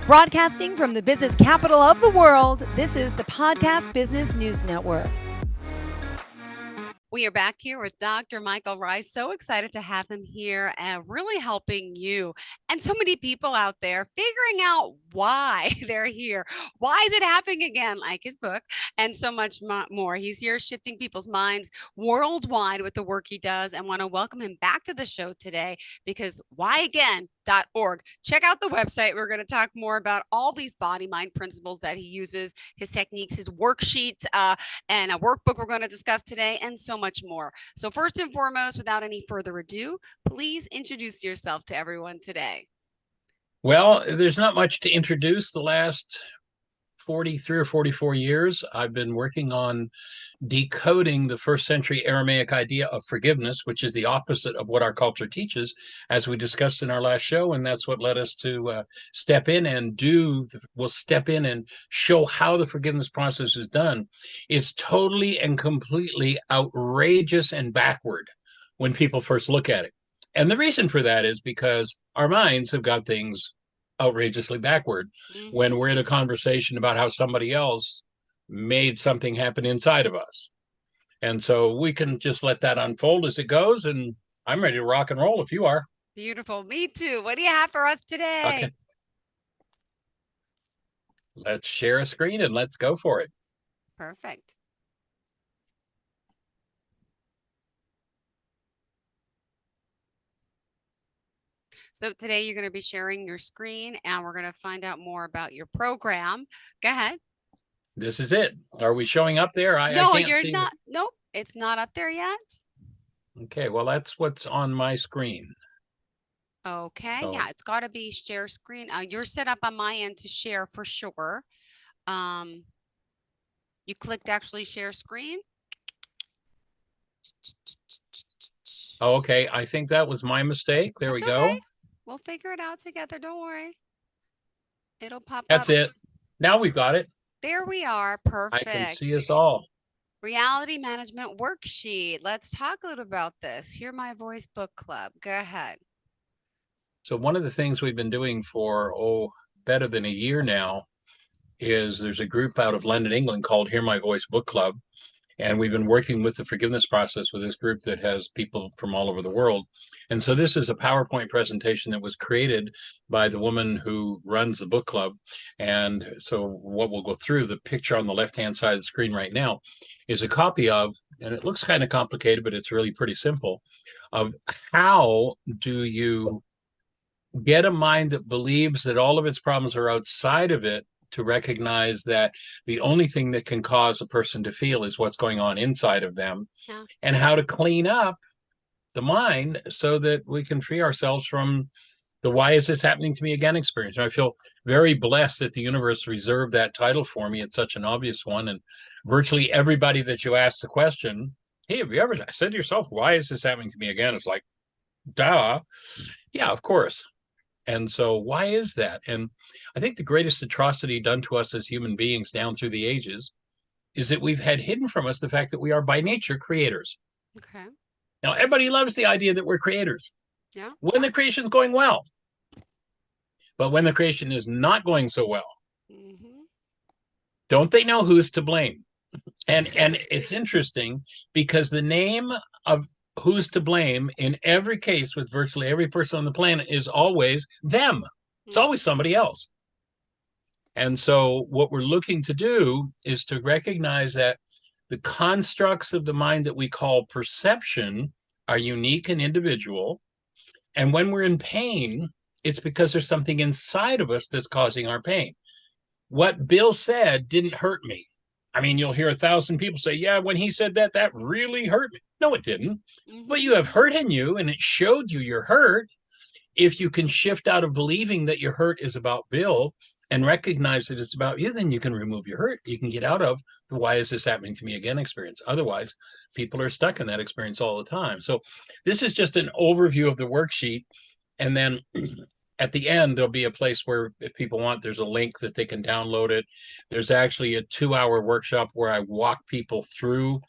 Broadcasting from the business capital of the world, this is the Podcast Business News Network. We are back here with Dr. Michael Ryce. So excited to have him here and really helping you and so many people out there figuring out why they're here. Why is it happening again? Like his book and so much more. He's here shifting people's minds worldwide with the work he does, and want to welcome him back to the show today because whyagain.org. Check out the website. We're going to talk more about all these body mind principles that he uses, his techniques, his worksheets, and a workbook we're going to discuss today, and so much more. So first and foremost, without any further ado, please introduce yourself to everyone today. Well, there's not much to introduce. The last 43 or 44 years, I've been working on decoding the first century Aramaic idea of forgiveness, which is the opposite of what our culture teaches, as we discussed in our last show. And that's what led us to step in and show how the forgiveness process is done. It's totally and completely outrageous and backward when people first look at it. And the reason for that is because our minds have got things outrageously backward when we're in a conversation about how somebody else made something happen inside of us. And so we can just let that unfold as it goes. And I'm ready to rock and roll if you are. Beautiful. Me too. What do you have for us today? Okay. Let's share a screen and let's go for it. Perfect. So today you're going to be sharing your screen and we're going to find out more about your program. Go ahead. This is it. Are we showing up there? No, I can't you're see not. Nope, it's not up there yet. Okay, well, that's what's on my screen. Okay, yeah, it's got to be share screen. You're set up on my end to share for sure. You clicked actually share screen. Oh, okay, I think that was my mistake. There we go. We'll figure it out together. Don't worry. It'll pop up. That's it. Now we've got it. There we are. Perfect. I can see us all. Reality management worksheet. Let's talk a little about this. Hear My Voice Book Club. Go ahead. So one of the things we've been doing for, better than a year now is there's a group out of London, England called Hear My Voice Book Club. And we've been working with the forgiveness process with this group that has people from all over the world. And so this is a PowerPoint presentation that was created by the woman who runs the book club. And so what we'll go through, the picture on the left-hand side of the screen right now is a copy of, and it looks kind of complicated, but it's really pretty simple, of how do you get a mind that believes that all of its problems are outside of it, to recognize that the only thing that can cause a person to feel is what's going on inside of them, and how to clean up the mind so that we can free ourselves from the why is this happening to me again experience. And I feel very blessed that the universe reserved that title for me. It's such an obvious one. And virtually everybody that you ask the question, hey, have you ever said to yourself, why is this happening to me again? It's like, duh. Yeah, of course. And so why is that? And I think the greatest atrocity done to us as human beings down through the ages is that we've had hidden from us the fact that we are by nature creators. Okay. Now, everybody loves the idea that we're creators. Yeah. When the creation is going well. But when the creation is not going so well, don't they know who's to blame? And it's interesting because the name of who's to blame in every case with virtually every person on the planet is always them. It's always somebody else. And so what we're looking to do is to recognize that the constructs of the mind that we call perception are unique and individual. And when we're in pain, it's because there's something inside of us that's causing our pain. What Bill said didn't hurt me. I mean, you'll hear 1,000 people say, yeah, when he said that, that really hurt me. No, it didn't. But you have hurt in you, and it showed you you're hurt. If you can shift out of believing that your hurt is about Bill and recognize that it's about you, then you can remove your hurt. You can get out of the why is this happening to me again experience. Otherwise, people are stuck in that experience all the time. So this is just an overview of the worksheet. And then at the end, there'll be a place where if people want, there's a link that they can download it. There's actually a 2-hour workshop where I walk people through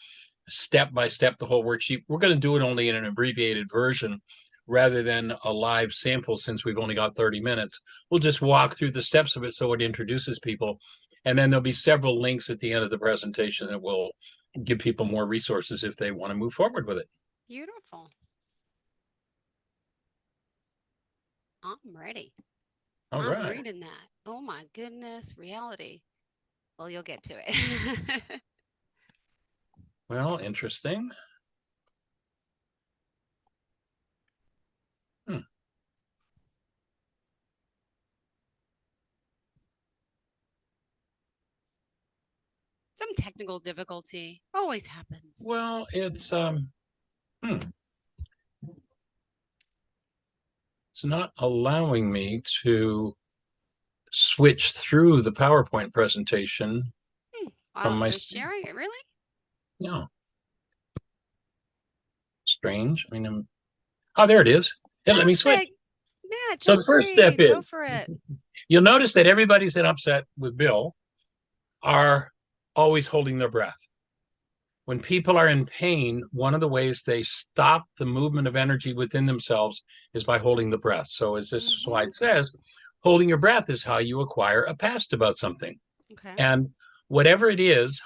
step by step the whole worksheet. We're going to do it only in an abbreviated version rather than a live sample. Since we've only got 30 minutes, we'll just walk through the steps of it so it introduces people. And then there'll be several links at the end of the presentation that will give people more resources if they want to move forward with it. Beautiful. I'm ready. All I'm right. reading that. Oh my goodness, reality. Well, you'll get to it. Well, interesting. Hmm. Some technical difficulty always happens. Well, it's hmm. It's not allowing me to switch through the PowerPoint presentation from I my was screen. sharing it, really? Yeah, strange. I mean, oh, there it is. It let me switch. Perfect. Yeah, So the just first step breathe. Go is for it. you'll notice that everybody that's upset with Bill are always holding their breath. When people are in pain, one of the ways they stop the movement of energy within themselves is by holding the breath. So, as this Mm-hmm. slide says, holding your breath is how you acquire a past about something. Okay. And whatever it is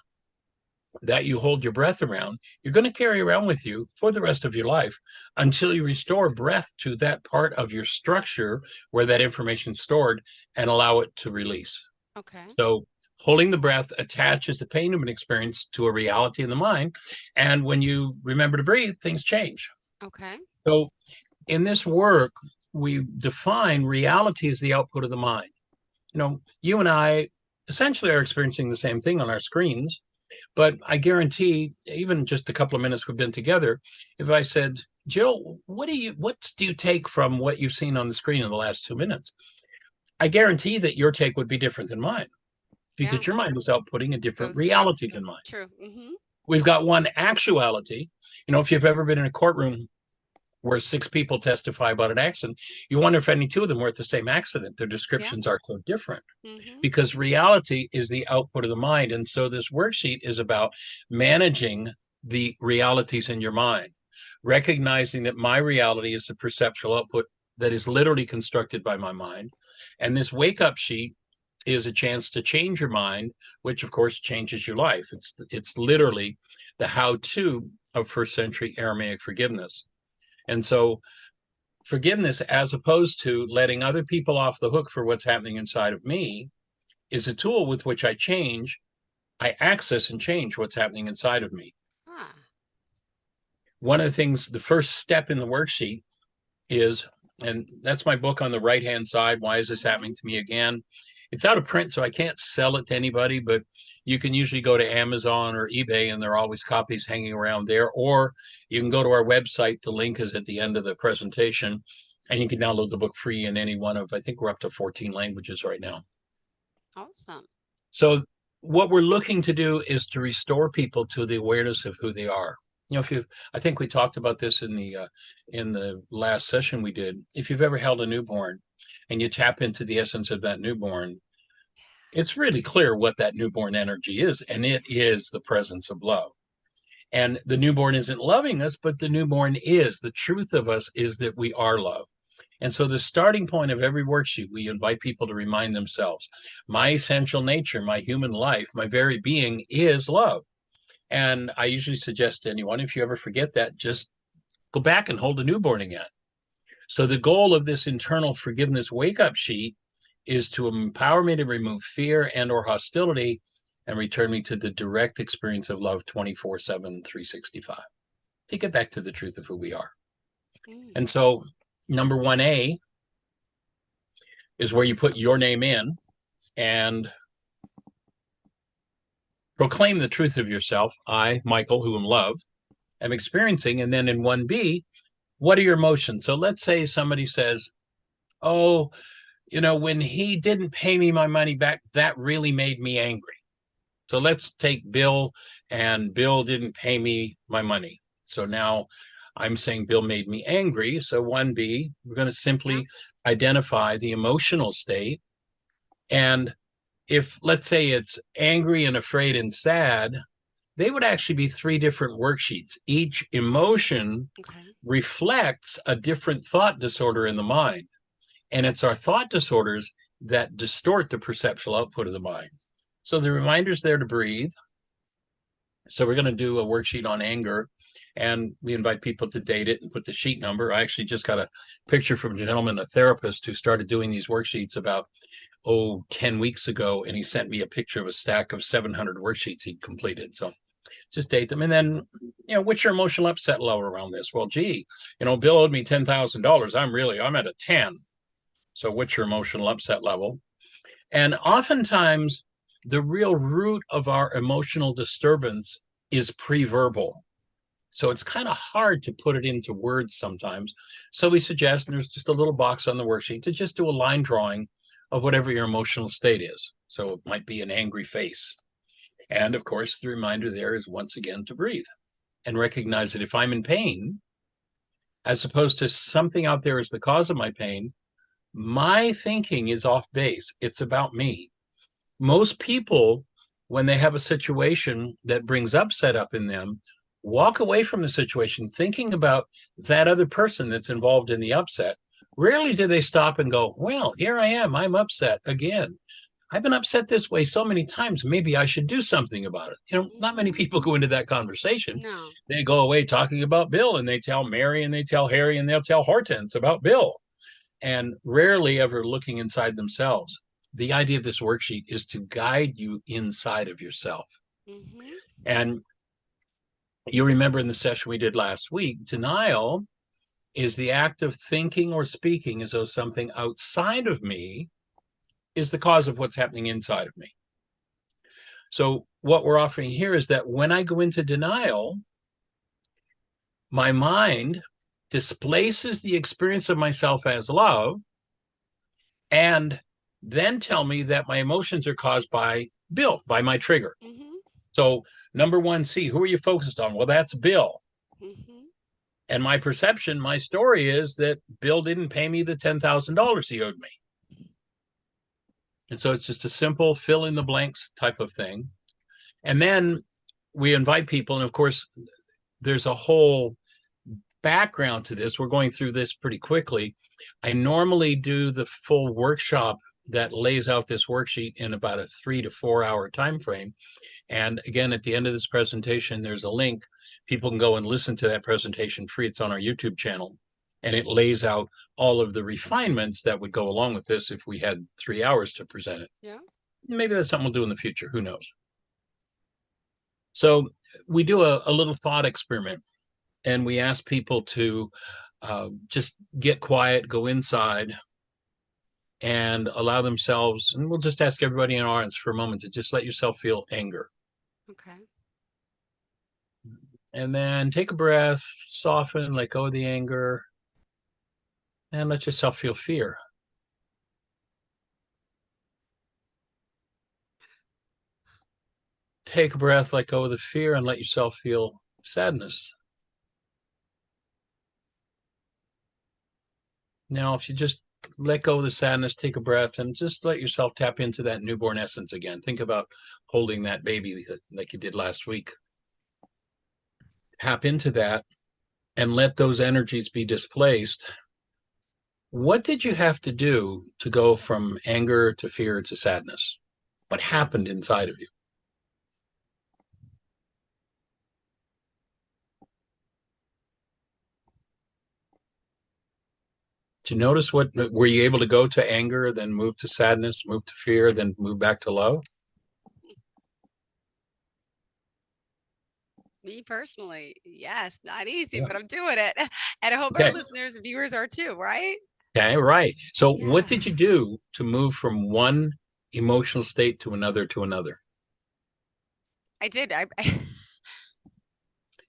that you hold your breath around, you're going to carry around with you for the rest of your life until you restore breath to that part of your structure where that information is stored and allow it to release. Okay. So holding the breath attaches the pain of an experience to a reality in the mind. And when you remember to breathe, things change. Okay. So in this work, we define reality as the output of the mind. You and I essentially are experiencing the same thing on our screens, but I guarantee, even just a couple of minutes we've been together, if I said, Jill, what do you take from what you've seen on the screen in the last 2 minutes? I guarantee that your take would be different than mine Yeah. because your mind was outputting a different Goes to reality than mine. true. Mm-hmm. We've got one actuality. If you've ever been in a courtroom where 6 people testify about an accident, you wonder if any 2 of them were at the same accident. Their Yeah. descriptions are so different Mm-hmm. because reality is the output of the mind. And so this worksheet is about managing the realities in your mind, recognizing that my reality is the perceptual output that is literally constructed by my mind. And this wake up sheet is a chance to change your mind, which of course changes your life. It's literally the how-to of first century Aramaic forgiveness. And so forgiveness, as opposed to letting other people off the hook for what's happening inside of me, is a tool with which I access and change what's happening inside of me. Ah. One of the things, the first step in the worksheet is, and that's my book on the right-hand side, Why Is This Mm-hmm. Happening to Me Again? It's out of print, so I can't sell it to anybody, but you can usually go to Amazon or eBay, and there are always copies hanging around there. Or you can go to our website. The link is at the end of the presentation, and you can download the book free in any one of, I think we're up to 14 languages right now. Awesome. So what we're looking to do is to restore people to the awareness of who they are. I think we talked about this in the last session we did. If you've ever held a newborn and you tap into the essence of that newborn, it's really clear what that newborn energy is, and it is the presence of love. And the newborn isn't loving us, but the newborn is. The truth of us is that we are love. And so the starting point of every worksheet, we invite people to remind themselves, my essential nature, my human life, my very being is love. And I usually suggest to anyone, if you ever forget that, just go back and hold a newborn again. So the goal of this internal forgiveness wake-up sheet is to empower me to remove fear and or hostility and return me to the direct experience of love 24/7, 365, to get back to the truth of who we are. Mm. And so number 1A is where you put your name in and proclaim the truth of yourself. I, Michael, who am loved, am experiencing. And then in 1B, what are your emotions? So let's say somebody says, oh, when he didn't pay me my money back, that really made me angry. So let's take Bill, and Bill didn't pay me my money. So now I'm saying Bill made me angry. So 1B, we're going to Yeah. simply identify the emotional state. And if, let's say, it's angry and afraid and sad, they would actually be 3 different worksheets. Each emotion Okay. reflects a different thought disorder in the mind. And it's our thought disorders that distort the perceptual output of the mind. So the reminder's there to breathe. So we're going to do a worksheet on anger, and we invite people to date it and put the sheet number. I actually just got a picture from a gentleman, a therapist, who started doing these worksheets about 10 weeks ago, and he sent me a picture of a stack of 700 worksheets he'd completed. So just date them. And then, what's your emotional upset level around this? Well, gee, Bill owed me $10,000. I'm at a 10. So what's your emotional upset level? And oftentimes, the real root of our emotional disturbance is pre-verbal. So it's kind of hard to put it into words sometimes. So we suggest, and there's just a little box on the worksheet, to just do a line drawing of whatever your emotional state is. So it might be an angry face. And of course, the reminder there is once again to breathe and recognize that if I'm in pain, as opposed to something out there as the cause of my pain, my thinking is off base. It's about me. Most people, when they have a situation that brings upset up in them, walk away from the situation thinking about that other person that's involved in the upset. Rarely do they stop and go, well, here I am. I'm upset again. I've been upset this way so many times. Maybe I should do something about it. Not many people go into that conversation. No. They go away talking about Bill, and they tell Mary, and they tell Harry, and they'll tell Hortense about Bill, and rarely ever looking inside themselves. The idea of this worksheet is to guide you inside of yourself. Mm-hmm. And you remember in the session we did last week, denial is the act of thinking or speaking as though something outside of me is the cause of what's happening inside of me. So what we're offering here is that when I go into denial, my mind displaces the experience of myself as love and then tell me that my emotions are caused by Bill, by my trigger. Mm-hmm. So number 1C, who are you focused on? Well, that's Bill. Mm-hmm. And my perception, my story is that Bill didn't pay me the $10,000 he owed me. And so it's just a simple fill in the blanks type of thing. And then we invite people, and of course, there's a whole background to this. We're going through this pretty quickly. I normally do the full workshop that lays out this worksheet in about a 3 to 4 hour time frame. And again, at the end of this presentation, there's a link. People can go and listen to that presentation free. It's on our YouTube channel. And it lays out all of the refinements that would go along with this if we had 3 hours to present it. Yeah. Maybe that's something we'll do in the future. Who knows? So we do a little thought experiment, and we ask people to just get quiet, go inside, and allow themselves, and we'll just ask everybody in our audience for a moment to just let yourself feel anger. Okay. And then take a breath, soften, let go of the anger, and let yourself feel fear. Take a breath, let go of the fear, and let yourself feel sadness. Now, if you just let go of the sadness, take a breath, and just let yourself tap into that newborn essence again. Think about holding that baby like you did last week. Tap into that and let those energies be displaced. What did you have to do to go from anger to fear to sadness? What happened inside of you? To notice what were you able to go to anger, then move to sadness, move to fear, then move back to love? Me personally, yes, not easy, Yeah. but I'm doing it. And I hope our Okay. listeners and viewers are too, right? Okay, right. So what Yeah. did you do to move from one emotional state to another to another? I did. I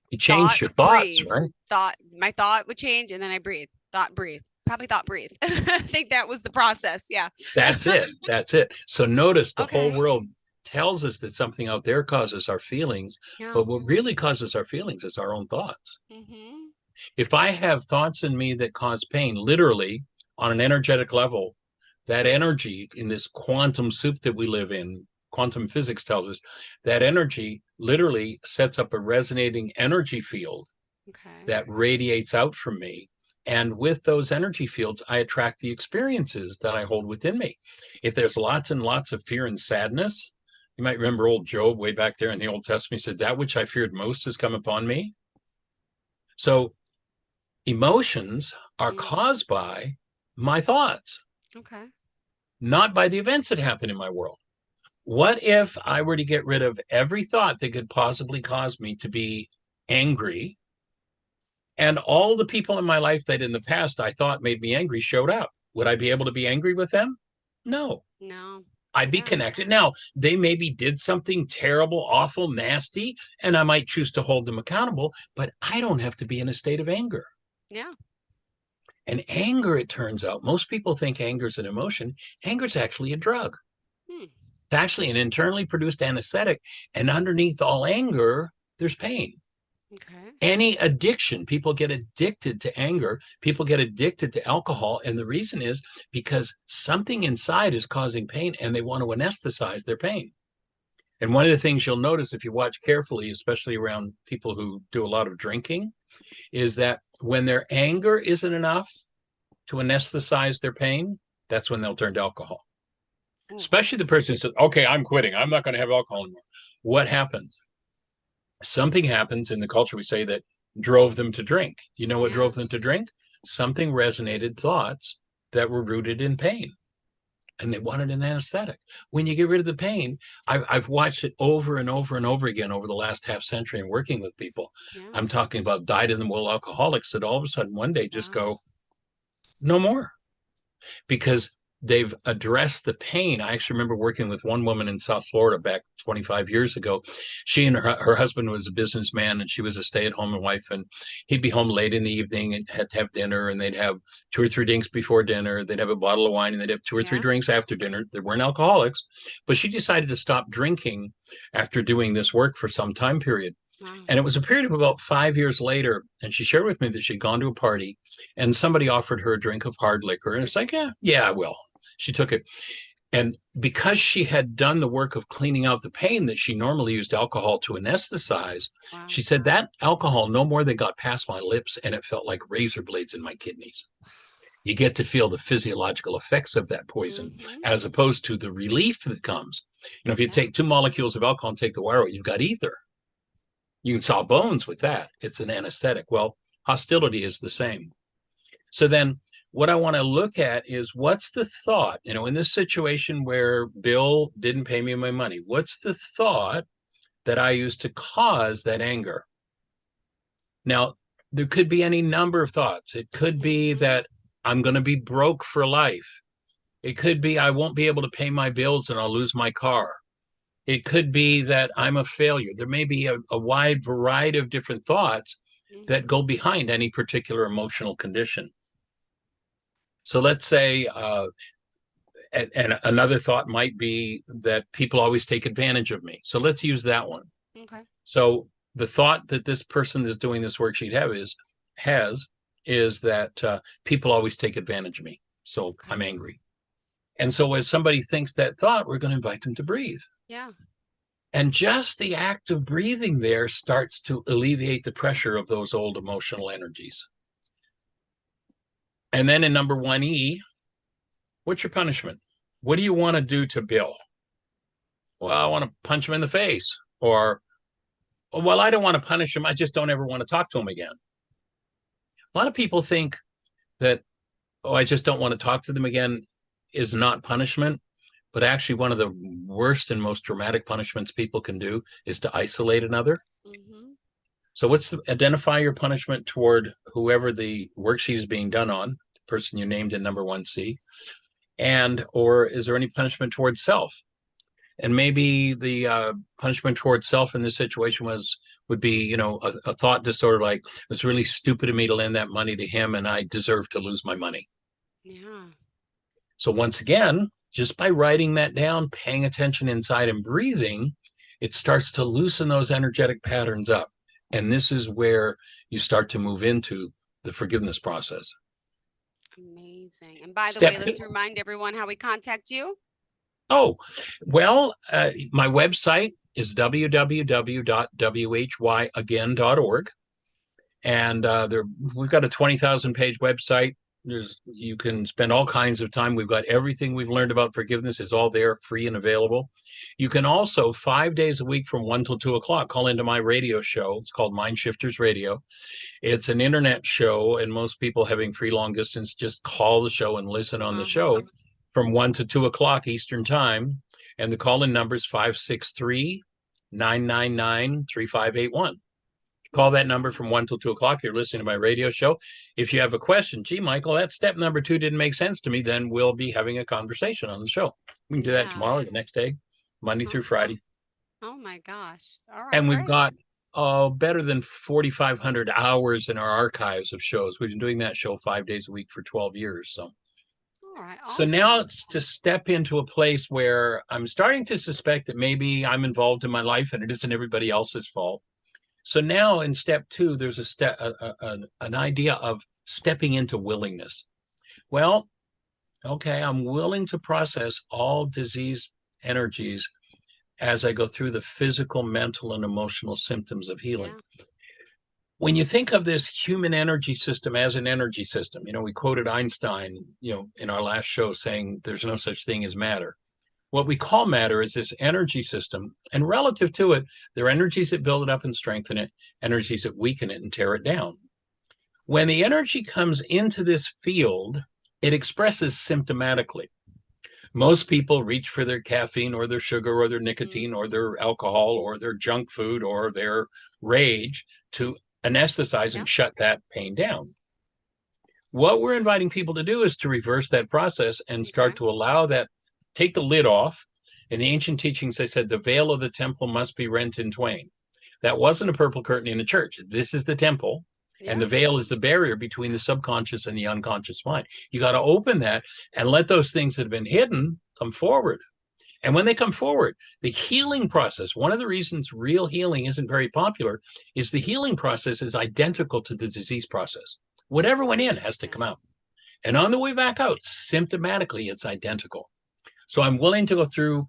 You thought, changed your thoughts, breathe. right? My thought would change, and then I breathe. Thought, breathe. Probably thought, breathe. I think that was the process. Yeah. That's it. That's it. So notice the whole Okay. world tells us that something out there causes our feelings, Yeah. but what really causes our feelings is our own thoughts. Mm-hmm. If I have thoughts in me that cause pain, literally on an energetic level, that energy in this quantum soup that we live in quantum physics tells us that energy literally sets up a resonating energy field Okay. that radiates out from me. And with those energy fields, I attract the experiences that I hold within me. If there's lots and lots of fear and sadness, you might remember old Job way back there in the Old Testament. He said, that which I feared most has come upon me. So emotions are Mm-hmm. caused by my thoughts, Okay. not by the events that happen in my world. What if I were to get rid of every thought that could possibly cause me to be angry, and all the people in my life that in the past I thought made me angry showed up? Would I be able to be angry with them? No. No. I'd be Yeah. connected. Now, they maybe did something terrible, awful, nasty, and I might choose to hold them accountable, but I don't have to be in a state of anger. Yeah. And anger, it turns out, most people think anger is an emotion. Anger is actually a drug. Hmm. It's actually an internally produced anesthetic. And underneath all anger, there's pain. Okay. Any addiction, people get addicted to anger, people get addicted to alcohol. And the reason is because something inside is causing pain and they want to anesthetize their pain. And one of the things you'll notice if you watch carefully, especially around people who do a lot of drinking, is that when their anger isn't enough to anesthetize their pain, that's when they'll turn to alcohol. Ooh. Especially the person who says, okay, I'm quitting. I'm not going to have alcohol anymore. What happens? Something happens in the culture we say that drove them to drink. You know what Yeah. drove them to drink? Something resonated thoughts that were rooted in pain. And they wanted an anesthetic. When you get rid of the pain, I've watched it over and over and over again over the last half century and working with people. Yeah. I'm talking about dyed in the wool alcoholics that all of a sudden one day just Wow. go, no more, because they've addressed the pain. I actually remember working with one woman in South Florida back 25 years ago. She and her husband was a businessman and she was a stay-at-home wife, and he'd be home late in the evening and had to have dinner, and they'd have two or three drinks before dinner. They'd have a bottle of wine and they'd have two or three Yeah. drinks after dinner. They weren't alcoholics, but she decided to stop drinking after doing this work for some time period. Wow. And it was a period of about 5 years later. And she shared with me that she'd gone to a party and somebody offered her a drink of hard liquor. And it's like, yeah, I will. She took it. And because she had done the work of cleaning out the pain that she normally used alcohol to anesthetize, Wow. she said that alcohol no more than got past my lips and it felt like razor blades in my kidneys. You get to feel the physiological effects of that poison Mm-hmm. as opposed to the relief that comes. If you Yeah. take 2 molecules of alcohol and take the wire out, you've got ether. You can saw bones with that. It's an anesthetic. Well, hostility is the same. So then what I want to look at is what's the thought, in this situation where Bill didn't pay me my money, what's the thought that I used to cause that anger? Now, there could be any number of thoughts. It could be Mm-hmm. that I'm going to be broke for life. It could be I won't be able to pay my bills and I'll lose my car. It could be that I'm a failure. There may be a wide variety of different thoughts that Mm-hmm. go behind any particular emotional condition. So let's say, and another thought might be that people always take advantage of me. So let's use that one. Okay. So the thought that this person that's doing this worksheet has is that people always take advantage of me. So I'm Okay. angry. And so as somebody thinks that thought, we're going to invite them to breathe. Yeah. And just the act of breathing there starts to alleviate the pressure of those old emotional energies. And then in number 1E, what's your punishment? What do you want to do to Bill? Well, I want to punch him in the face. Or, well, I don't want to punish him. I just don't ever want to talk to him again. A lot of people think that, oh, I just don't want to talk to them again is not punishment. But actually, one of the worst and most dramatic punishments people can do is to isolate another. Mm-hmm. So identify your punishment toward whoever the worksheet is being done on, the person you named in number 1C, or is there any punishment towards self? And maybe the punishment towards self in this situation would be, a thought disorder like, it's really stupid of me to lend that money to him and I deserve to lose my money. Yeah. So once again, just by writing that down, paying attention inside and breathing, it starts to loosen those energetic patterns up. And this is where you start to move into the forgiveness process. Amazing. And by the way, Step let's remind everyone how we contact you. Oh, well, my website is www.whyagain.org. And we've got a 20,000 page website. You can spend all kinds of time. We've got everything we've learned about forgiveness is all there, free and available. You can also 5 days a week from 1 till 2 o'clock call into my radio show. It's called Mind Shifters Radio. It's an internet show, and most people having free long distance just call the show and listen on the show Mm-hmm. from 1 to 2 o'clock Eastern time. And the call in number is 563-999-3581. Call that number from 1 till 2 o'clock. You're listening to my radio show. If you have a question, gee, Michael, that step number 2 didn't make sense to me, then we'll be having a conversation on the show. We can do that Yeah. tomorrow or the next day, Monday through Okay. Friday. Oh my gosh. All right, And we've great. got better than 4,500 hours in our archives of shows. We've been doing that show 5 days a week for 12 years. All right, So now awesome. it's to step into a place where I'm starting to suspect that maybe I'm involved in my life and it isn't everybody else's fault. So now in step 2, there's an idea of stepping into willingness. Well, okay, I'm willing to process all disease energies as I go through the physical, mental, and emotional symptoms of healing. Yeah. When you think of this human energy system as an energy system, we quoted Einstein, in our last show saying there's no such thing as matter. What we call matter is this energy system, and relative to it, there are energies that build it up and strengthen it, energies that weaken it and tear it down. When the energy comes into this field, it expresses symptomatically. Most people reach for their caffeine or their sugar or their nicotine or Mm-hmm. their alcohol or their junk food or their rage to anesthetize Yeah. and shut that pain down. What we're inviting people to do is to reverse that process and Okay. start to allow that, take the lid off. In the ancient teachings, they said the veil of the temple must be rent in twain. That wasn't a purple curtain in a church. This is the temple. And the Yeah. veil is the barrier between the subconscious and the unconscious mind. You got to open that and let those things that have been hidden come forward. And when they come forward, the healing process, one of the reasons real healing isn't very popular is the healing process is identical to the disease process. Whatever went in has to come Interesting. out. And on the way back out, symptomatically, it's identical. So I'm willing to go through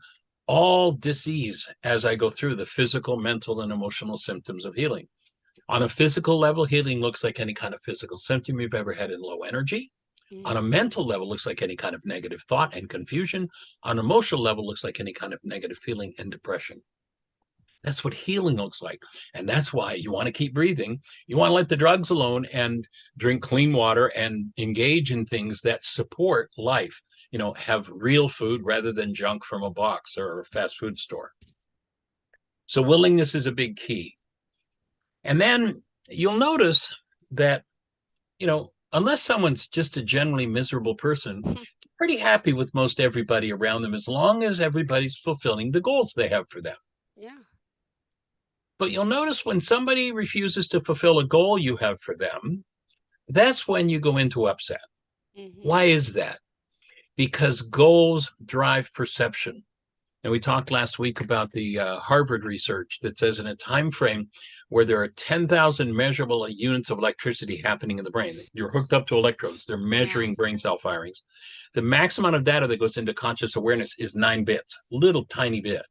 all disease as I go through the physical, mental, and emotional symptoms of healing. On a physical level, healing looks like any kind of physical symptom you've ever had in low energy. On a Mm-hmm. mental level, looks like any kind of negative thought and confusion. On an emotional level, looks like any kind of negative feeling and depression. That's what healing looks like. And that's why you want to keep breathing. You want to let the drugs alone and drink clean water and engage in things that support life. Have real food rather than junk from a box or a fast food store. So willingness is a big key. And then you'll notice that, unless someone's just a generally miserable person, pretty happy with most everybody around them as long as everybody's fulfilling the goals they have for them. Yeah. But you'll notice when somebody refuses to fulfill a goal you have for them, that's when you go into upset. Why Mm-hmm. is that? Because goals drive perception. And we talked last week about the Harvard research that says in a time frame where there are 10,000 measurable units of electricity happening in the brain, you're hooked up to electrodes, they're Yeah. measuring brain cell firings. The max amount of data that goes into conscious awareness is 9 bits, little tiny bit.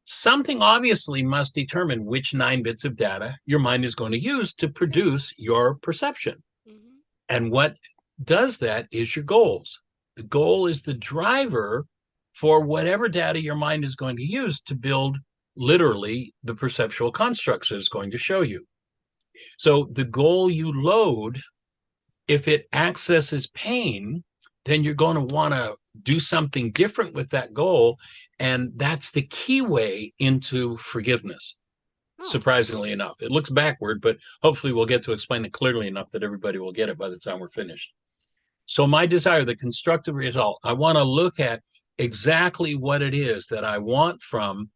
Something obviously must determine which 9 bits of data your mind is going to use to Yeah. produce your perception. Mm-hmm. And what does that is your goals. The goal is the driver for whatever data your mind is going to use to build literally the perceptual constructs it's going to show you. So the goal you load, if it accesses pain, then you're going to want to do something different with that goal. And that's the key way into forgiveness. Oh. Surprisingly enough, it looks backward, but hopefully we'll get to explain it clearly enough that everybody will get it by the time we're finished. So my desire, the constructive result, I want to look at exactly what it is that I want from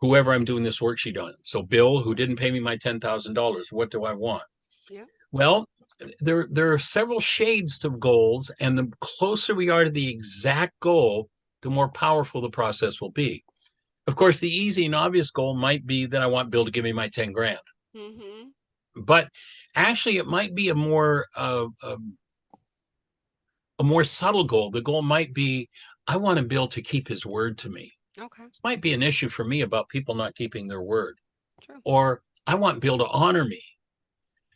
whoever I'm doing this worksheet on. So Bill, who didn't pay me my $10,000, what do I want? Yeah. Well, there are several shades to goals, and the closer we are to the exact goal, the more powerful the process will be. Of course, the easy and obvious goal might be that I want Bill to give me my 10 grand. Mm-hmm. But actually, it might be a more a more subtle goal. The goal might be, I want Bill to keep his word to me. Okay. This might be an issue for me about people not keeping their word. True. Or I want Bill to honor me.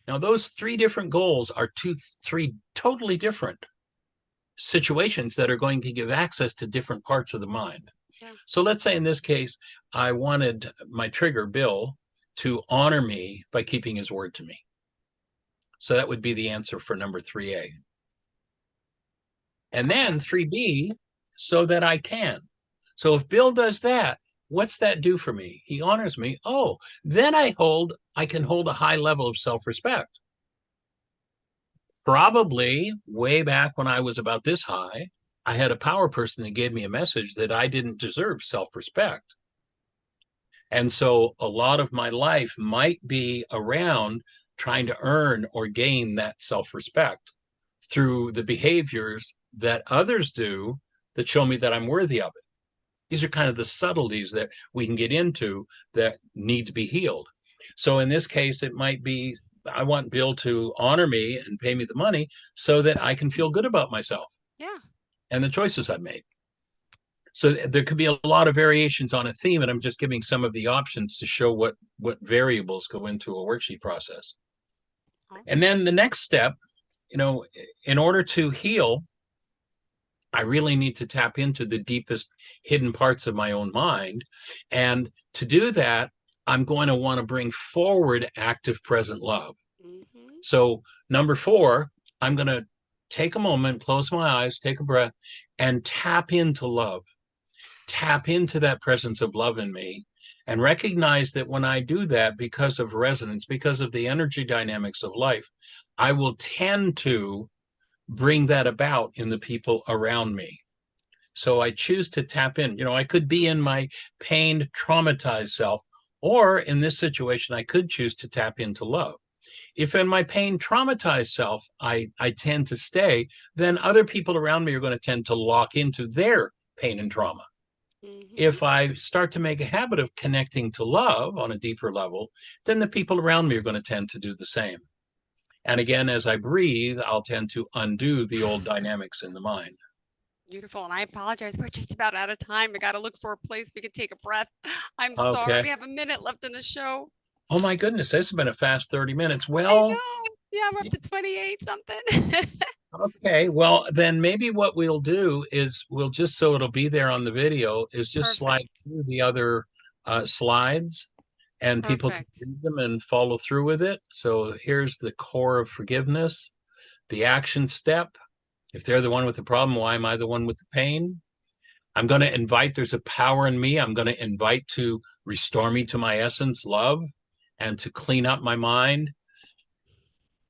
Now, those three different goals are three totally different situations that are going to give access to different parts of the mind. Yeah. So let's say in this case, I wanted my trigger, Bill, to honor me by keeping his word to me. So that would be the answer for number 3A. And then 3B, so that I can. So if Bill does that, what's that do for me? He honors me. Oh, then I can hold a high level of self-respect. Probably way back when I was about this high, I had a power person that gave me a message that I didn't deserve self-respect. And so a lot of my life might be around trying to earn or gain that self-respect through the behaviors that others do that show me that I'm worthy of it. These are kind of the subtleties that we can get into that need to be healed. So in this case, it might be, I want Bill to honor me and pay me the money so that I can feel good about myself. Yeah. And the choices I've made. So there could be a lot of variations on a theme, and I'm just giving some of the options to show what variables go into a worksheet process. Awesome. And then the next step, in order to heal, I really need to tap into the deepest hidden parts of my own mind. And to do that, I'm going to want to bring forward active present love. Mm-hmm. So number 4, I'm going to take a moment, close my eyes, take a breath, and tap into love. Tap into that presence of love in me and recognize that when I do that, because of resonance, because of the energy dynamics of life, I will tend to bring that about in the people around me. So I choose to tap in. I could be in my pained, traumatized self, or in this situation, I could choose to tap into love. If in my pain, traumatized self, I tend to stay, then other people around me are going to tend to lock into their pain and trauma. Mm-hmm. If I start to make a habit of connecting to love on a deeper level, then the people around me are going to tend to do the same. And again, as I breathe, I'll tend to undo the old dynamics in the mind. Beautiful. And I apologize. We're just about out of time. I got to look for a place we can take a breath. I'm sorry. We have a minute left in the show. Oh, my goodness. This has been a fast 30 minutes. Well, I know. Yeah, we're up to 28 something. Okay. Well, then maybe what we'll do is we'll just, so it'll be there on the video, is just slide through the other slides and people can read them and follow through with it. So here's the core of forgiveness, the action step. If they're the one with the problem, why am I the one with the pain? I'm going to invite, there's a power in me. I'm going to invite to restore me to my essence, love, and to clean up my mind.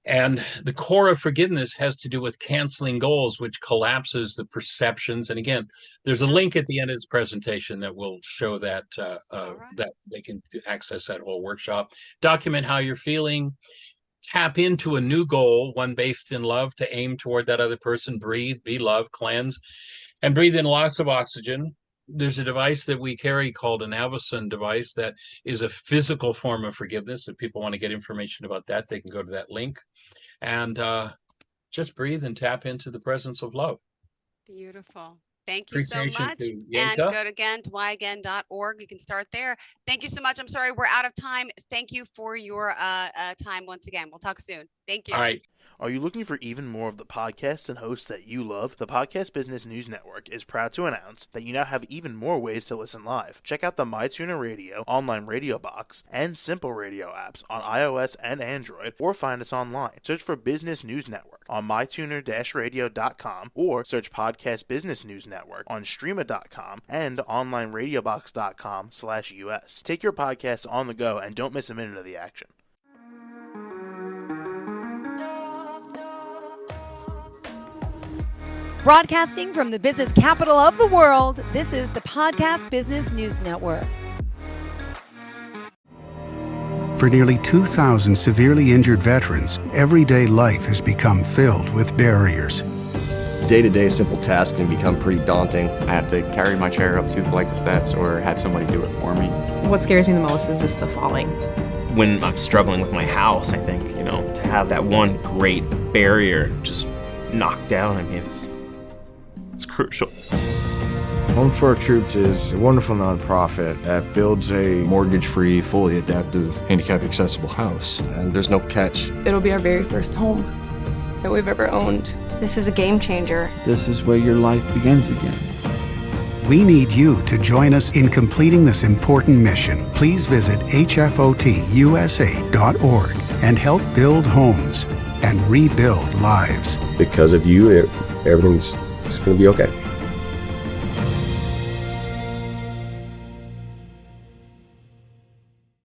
And the core of forgiveness has to do with canceling goals, which collapses the perceptions. And again, there's a link at the end of this presentation that will show that that they can access that whole workshop. Document how you're feeling. Tap into a new goal, one based in love, to aim toward that other person. Breathe, be love, cleanse, and breathe in lots of oxygen. There's a device that we carry called an Avison device that is a physical form of forgiveness. If people want to get information about that, they can go to that link and just breathe and tap into the presence of love. Beautiful. Thank you so much. And go again to whyagain.org. You can start there. Thank you so much. I'm sorry, we're out of time. Thank you for your time once again. We'll talk soon. Thank you. All right. Are you looking for even more of the podcasts and hosts that you love? The Podcast Business News Network is proud to announce that you now have even more ways to listen live. Check out the MyTuner Radio, online radio box, and Simple Radio apps on iOS and Android, or find us online. Search for Business News Network on mytuner-radio.com, or search Podcast Business News Network on streama.com and onlineradiobox.com/US. Take your podcast on the go and don't miss a minute of the action. Broadcasting from the business capital of the world, this is the Podcast Business News Network. For nearly 2,000 severely injured veterans, everyday life has become filled with barriers. Day-to-day simple tasks can become pretty daunting. I have to carry my chair up 2 flights of steps or have somebody do it for me. What scares me the most is just the falling. When I'm struggling with my house, I think, to have that one great barrier just knocked down, It's crucial. Home for Our Troops is a wonderful nonprofit that builds a mortgage-free, fully adaptive, handicap-accessible house. And there's no catch. It'll be our very first home that we've ever owned. This is a game changer. This is where your life begins again. We need you to join us in completing this important mission. Please visit hfotusa.org and help build homes and rebuild lives. Because of you, everything's going to be okay.